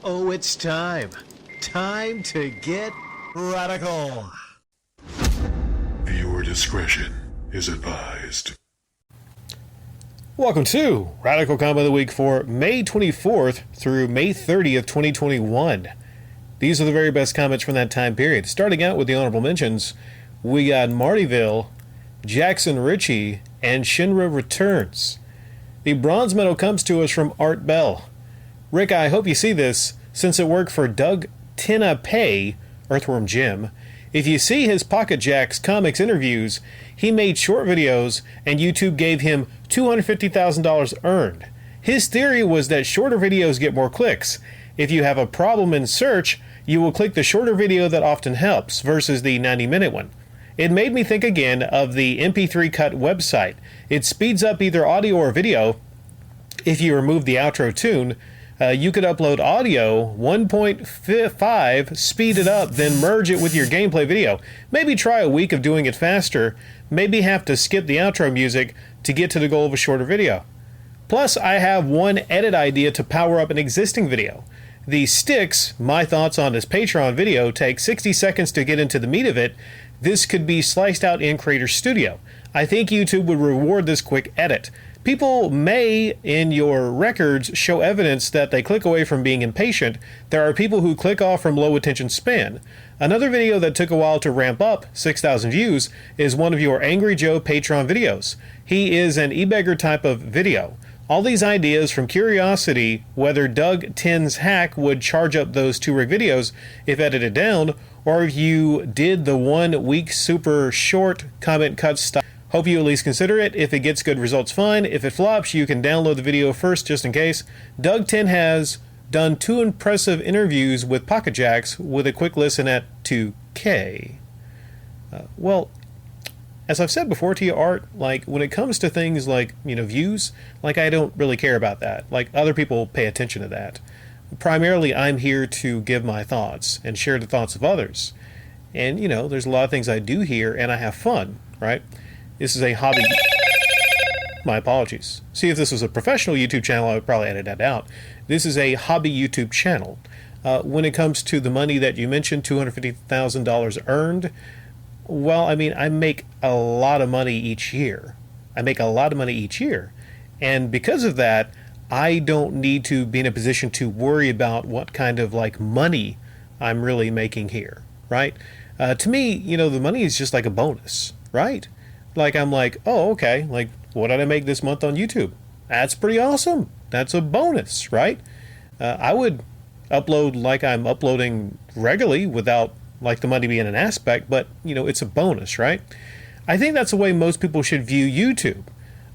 Oh, it's time. Time to get radical. Viewer discretion is advised. Welcome to Radical Comment of the Week for May 24th through May 30th, 2021. These are the very best comments from that time period. Starting out with the honorable mentions, we got Martyville, Jackson Ritchie, and Shinra Returns. The bronze medal comes to us from Art Bell. Rick, I hope you see this, since it worked for Doug Tenapay, Earthworm Jim. If you see his Pocket Jacks comics interviews, he made short videos and YouTube gave him $250,000 earned. His theory was that shorter videos get more clicks. If you have a problem in search, you will click the shorter video that often helps versus the 90-minute one. It made me think again of the MP3 Cut website. It speeds up either audio or video. If you remove the outro tune, you could upload audio 1.5, speed it up, then merge it with your gameplay video. Maybe try a week of doing it faster. Maybe have to skip the outro music to get to the goal of a shorter video. Plus, I have one edit idea to power up an existing video. The Sticks, my thoughts on this Patreon video, take 60 seconds to get into the meat of it. This could be sliced out in Creator Studio. I think YouTube would reward this quick edit. People may, in your records, show evidence that they click away from being impatient. There are people who click off from low attention span. Another video that took a while to ramp up, 6,000 views, is one of your Angry Joe Patreon videos. He is an e-beggar type of video. All these ideas from curiosity whether Doug Ten's hack would charge up those 2 rig videos if edited down, or if you did the 1 week super short comment cut style. Hope you at least consider it. If it gets good results, fine. If it flops, you can download the video first just in case. Doug Ten has done 2 impressive interviews with Pocket Jacks with a quick listen at 2K. Well, as I've said before to you, Art, like when it comes to things like, views, like I don't really care about that. Like other people pay attention to that. Primarily, I'm here to give my thoughts and share the thoughts of others. And, there's a lot of things I do here and I have fun, right? This is a hobby. My apologies. See, if this was a professional YouTube channel, I would probably edit that out. This is a hobby YouTube channel. When it comes to the money that you mentioned, $250,000 earned, well, I make a lot of money each year. And because of that, I don't need to be in a position to worry about what kind of money I'm really making here, right? To me, the money is just like a bonus, right? I'm like, oh, okay, what did I make this month on YouTube? That's pretty awesome. That's a bonus, right? I would upload like I'm uploading regularly without the money being an aspect, but, it's a bonus, right? I think that's the way most people should view YouTube.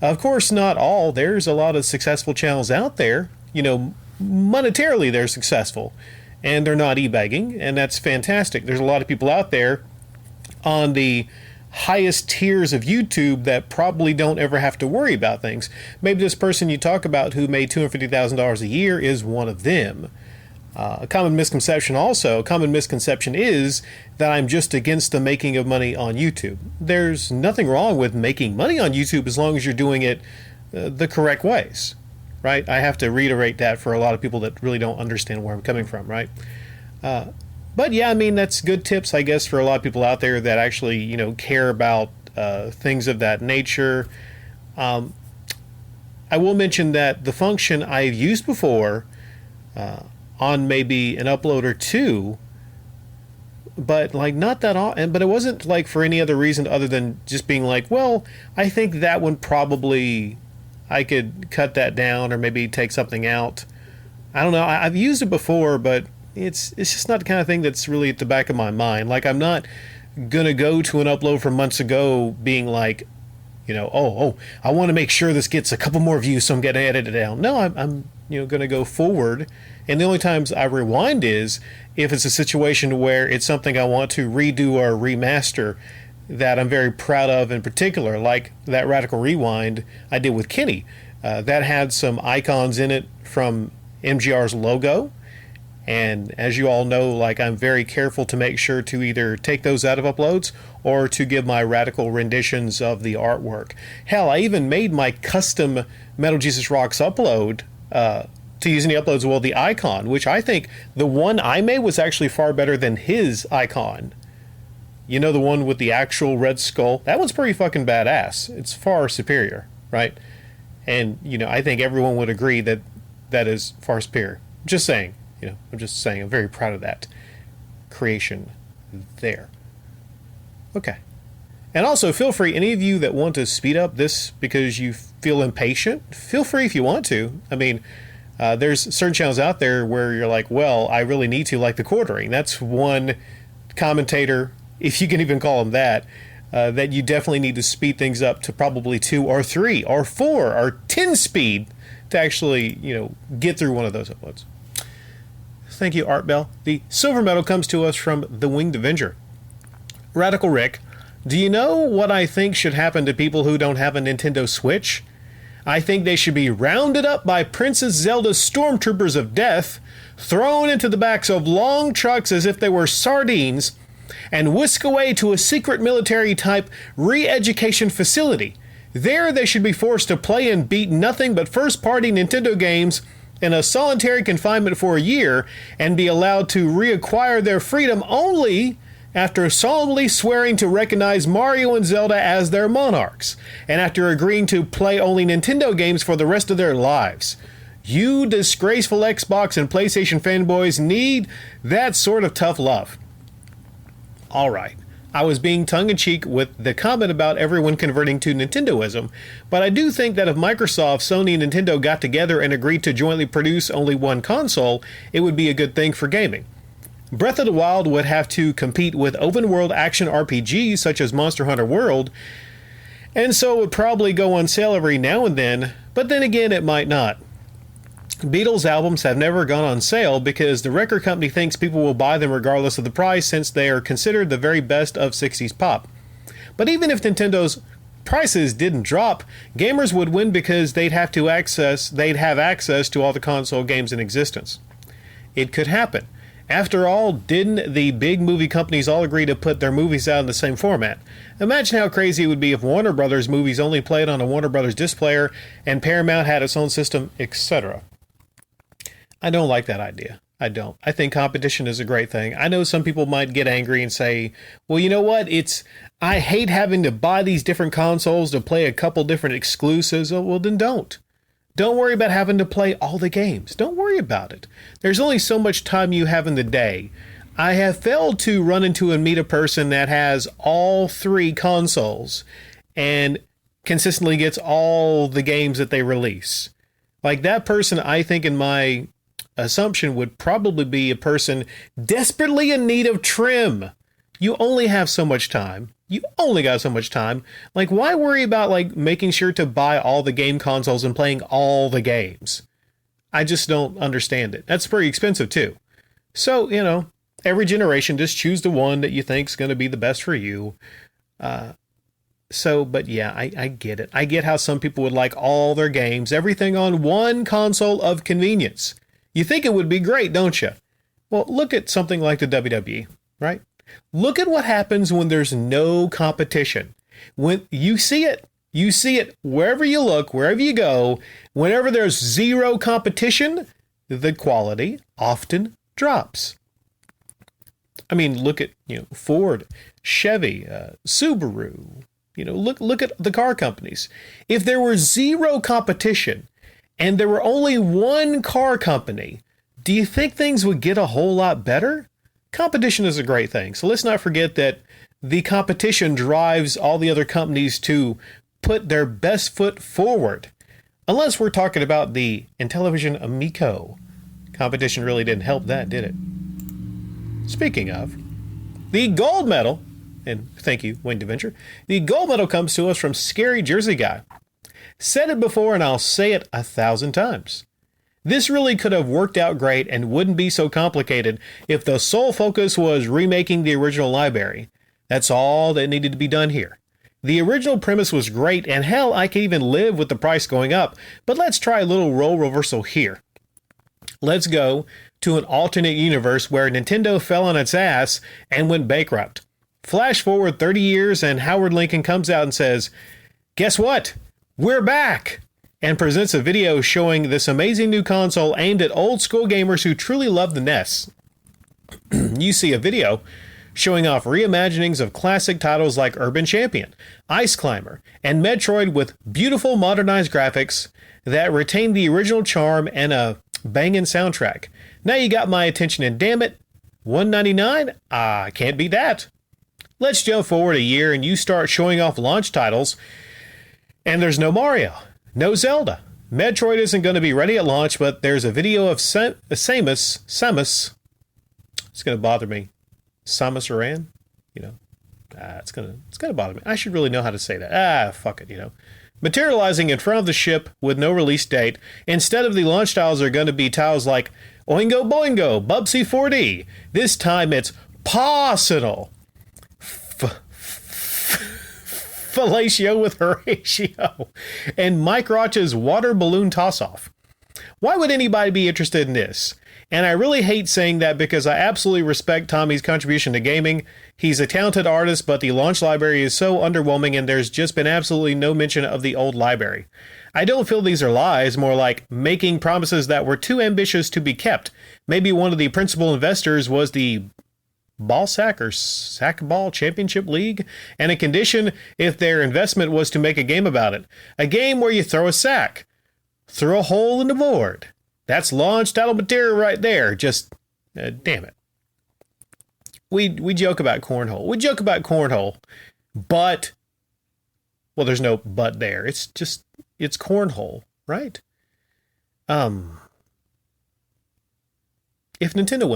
Of course, not all. There's a lot of successful channels out there. Monetarily they're successful, and they're not e-begging, and that's fantastic. There's a lot of people out there on the highest tiers of YouTube that probably don't ever have to worry about things. Maybe this person you talk about who made $250,000 a year is one of them. A common misconception is that I'm just against the making of money on YouTube. There's nothing wrong with making money on YouTube as long as you're doing it the correct ways, right? I have to reiterate that for a lot of people that really don't understand where I'm coming from, right? But yeah, that's good tips, I guess, for a lot of people out there that actually, care about things of that nature. I will mention that the function I've used before on maybe an upload or 2, but not that often. But it wasn't for any other reason other than just being well, I think that one probably I could cut that down or maybe take something out. I don't know. I've used it before, but it's just not the kind of thing that's really at the back of my mind. I'm not gonna go to an upload from months ago being I want to make sure this gets a couple more views, so I'm gonna edit it down. No, I'm gonna go forward, and the only times I rewind is if it's a situation where it's something I want to redo or remaster that I'm very proud of in particular, like that Radical Rewind I did with Kenny. That had some icons in it from MGR's logo. And as you all know, I'm very careful to make sure to either take those out of uploads or to give my radical renditions of the artwork. Hell, I even made my custom Metal Jesus Rocks upload to to use any uploads. Well, the icon, which I think the one I made was actually far better than his icon. You know, the one with the actual red skull? That one's pretty fucking badass. It's far superior, right? And, you know, I think everyone would agree that that is far superior. Just saying, you know, I'm just saying I'm very proud of that creation there. Okay. And also, feel free, any of you that want to speed up this because you feel impatient, feel free if you want to. I mean, there's certain channels out there where you're like, well, I really need to, like the Quartering. That's one commentator, if you can even call him that you definitely need to speed things up to probably 2 or 3 or 4 or 10 speed to actually, you know, get through one of those uploads. Thank you, Art Bell. The silver medal comes to us from the Winged Avenger. Radical Rick, do you know what I think should happen to people who don't have a Nintendo Switch? I think they should be rounded up by Princess Zelda's stormtroopers of death, thrown into the backs of long trucks as if they were sardines, and whisked away to a secret military-type re-education facility. There they should be forced to play and beat nothing but first-party Nintendo games in a solitary confinement for a year, and be allowed to reacquire their freedom only after solemnly swearing to recognize Mario and Zelda as their monarchs, and after agreeing to play only Nintendo games for the rest of their lives. You disgraceful Xbox and PlayStation fanboys need that sort of tough love. Alright, I was being tongue-in-cheek with the comment about everyone converting to Nintendoism, but I do think that if Microsoft, Sony, and Nintendo got together and agreed to jointly produce only one console, it would be a good thing for gaming. Breath of the Wild would have to compete with open-world action RPGs such as Monster Hunter World, and so it would probably go on sale every now and then, but then again it might not. Beatles albums have never gone on sale because the record company thinks people will buy them regardless of the price, since they are considered the very best of 60s pop. But even if Nintendo's prices didn't drop, gamers would win because they'd have access to all the console games in existence. It could happen. After all, didn't the big movie companies all agree to put their movies out in the same format? Imagine how crazy it would be if Warner Brothers movies only played on a Warner Brothers disc player and Paramount had its own system, etc. I don't like that idea. I don't. I think competition is a great thing. I know some people might get angry and say, well, you know what? I hate having to buy these different consoles to play a couple different exclusives. Oh, well, then don't. Don't worry about having to play all the games. Don't worry about it. There's only so much time you have in the day. I have failed to run into and meet a person that has all 3 consoles and consistently gets all the games that they release. Like, that person, I think, in my assumption, would probably be a person desperately in need of trim. You only have so much time. You only got so much time. Like, why worry about, like, making sure to buy all the game consoles and playing all the games? I just don't understand it. That's pretty expensive, too. So, you know, every generation, just choose the one that you think's going to be the best for you. But yeah, I get it. I get how some people would like all their games, everything on one console of convenience. You think it would be great, don't you? Well, look at something like the WWE, right? Look at what happens when there's no competition. When you see it wherever you look, wherever you go. Whenever there's zero competition, the quality often drops. I mean, look at, Ford, Chevy, Subaru. Look at the car companies. If there were zero competition and there were only one car company, do you think things would get a whole lot better? Competition is a great thing. So let's not forget that the competition drives all the other companies to put their best foot forward. Unless we're talking about the Intellivision Amico. Competition really didn't help that, did it? Speaking of, the gold medal, and thank you, Winged Avenger, the gold medal comes to us from Scary Jersey Guy. Said it before and I'll say it 1,000 times. This really could have worked out great and wouldn't be so complicated if the sole focus was remaking the original library. That's all that needed to be done here. The original premise was great, and hell, I can even live with the price going up, but let's try a little role reversal here. Let's go to an alternate universe where Nintendo fell on its ass and went bankrupt. Flash forward 30 years and Howard Lincoln comes out and says, "Guess what? We're back!" and presents a video showing this amazing new console aimed at old school gamers who truly love the NES. You see a video showing off reimaginings of classic titles like Urban Champion, Ice Climber, and Metroid with beautiful modernized graphics that retain the original charm and a banging soundtrack. Now you got my attention, and damn it, $199? I can't beat that. Let's jump forward a year and you start showing off launch titles, and there's no Mario, no Zelda. Metroid isn't going to be ready at launch, but there's a video of Samus. It's going to bother me. Samus Aran? It's going to bother me. I should really know how to say that. Fuck it, Materializing in front of the ship with no release date. Instead of the launch tiles are going to be tiles like Oingo Boingo, Bubsy 4D. This time it's Possible. Fellatio with Horatio. And Mike Roch's water balloon toss-off. Why would anybody be interested in this? And I really hate saying that because I absolutely respect Tommy's contribution to gaming. He's a talented artist, but the launch library is so underwhelming and there's just been absolutely no mention of the old library. I don't feel these are lies, more like making promises that were too ambitious to be kept. Maybe one of the principal investors was the Ball Sack or Sackball Championship League, and a condition if their investment was to make a game about it. A game where you throw a sack through a hole in the board. That's launch title material right there. Just, damn it. We joke about cornhole. But, well, there's no but there. It's cornhole, right? If Nintendo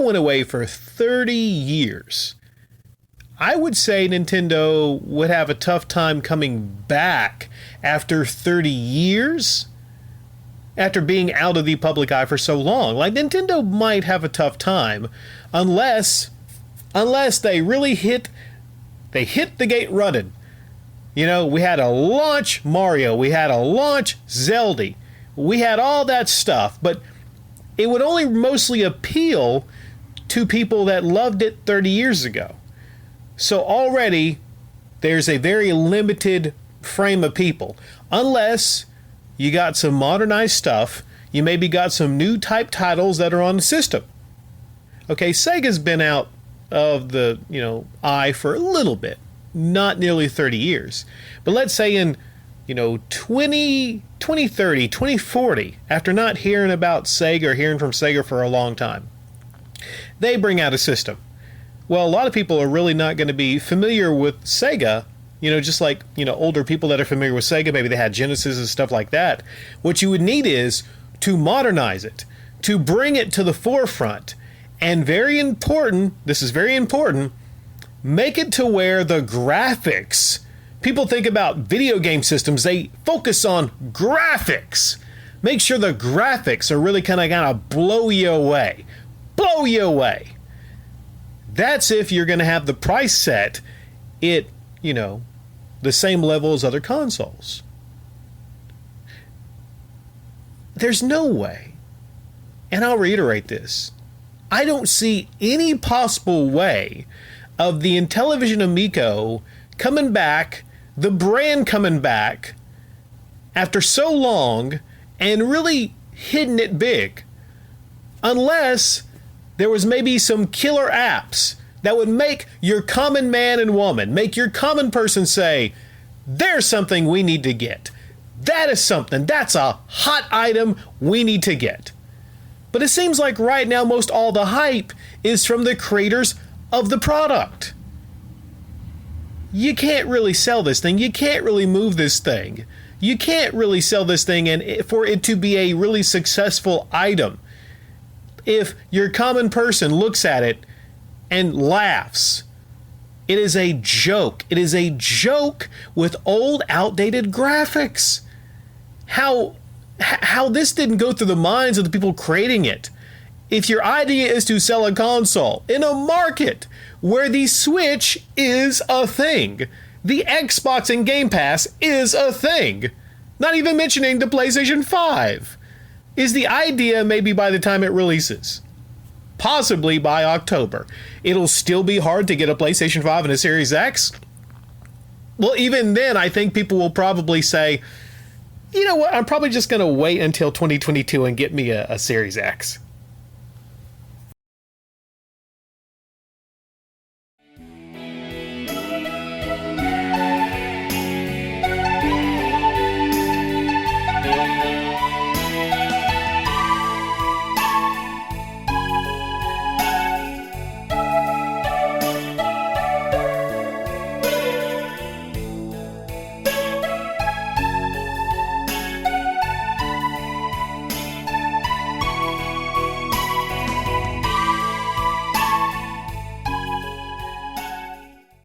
went away for 30 years, I would say Nintendo would have a tough time coming back after 30 years. After being out of the public eye for so long. Like, Nintendo might have a tough time unless they really hit the gate running. We had a launch Mario, we had a launch Zelda, we had all that stuff, but it would only mostly appeal to people that loved it 30 years ago. So already there's a very limited frame of people. Unless you got some modernized stuff, you maybe got some new type titles that are on the system. Okay, Sega's been out of the, eye for a little bit, not nearly 30 years. But let's say in, 2030, 2040, after not hearing about Sega or hearing from Sega for a long time, they bring out a system. Well, a lot of people are really not going to be familiar with Sega, just like, older people that are familiar with Sega, maybe they had Genesis and stuff like that. What you would need is to modernize it, to bring it to the forefront, and this is very important, make it to where the graphics, people think about video game systems, they focus on graphics. Make sure the graphics are really kind of blow you away. Blow you away. That's if you're going to have the price set the same level as other consoles. There's no way, and I'll reiterate this, I don't see any possible way of the Intellivision Amico coming back, the brand coming back, after so long, and really hitting it big. Unless there was maybe some killer apps that would make your common man and woman, make your common person say, there's something we need to get. That's a hot item we need to get. But it seems like right now most all the hype is from the creators of the product. You can't really sell this thing. You can't really move this thing. You can't really sell this thing and for it to be a really successful item. If your common person looks at it and laughs, it is a joke. It is a joke with old, outdated graphics. How this didn't go through the minds of the people creating it. If your idea is to sell a console in a market where the Switch is a thing, the Xbox and Game Pass is a thing, not even mentioning the PlayStation 5, is the idea maybe by the time it releases. Possibly by October. It'll still be hard to get a PlayStation 5 and a Series X. Well, even then, I think people will probably say, you know what, I'm probably just going to wait until 2022 and get me a Series X.